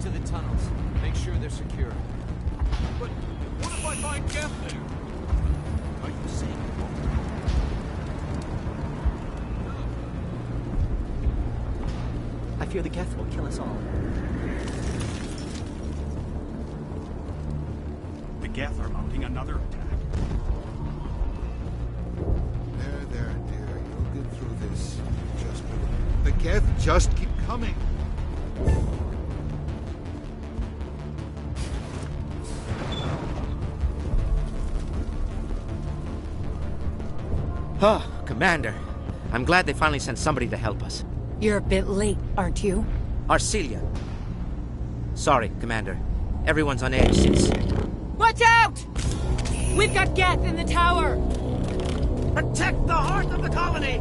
To the tunnels. Make sure they're secure. But what if I find Geth there? Are you saying I fear the Geth will kill us all. The Geth are mounting another attack. There, dear. You'll get through this. Just believe. The Geth just keep coming. Oh, Commander. I'm glad they finally sent somebody to help us. You're a bit late, aren't you? Arcelia. Sorry, Commander. Everyone's on edge since... Watch out! We've got Geth in the tower! Protect the heart of the colony!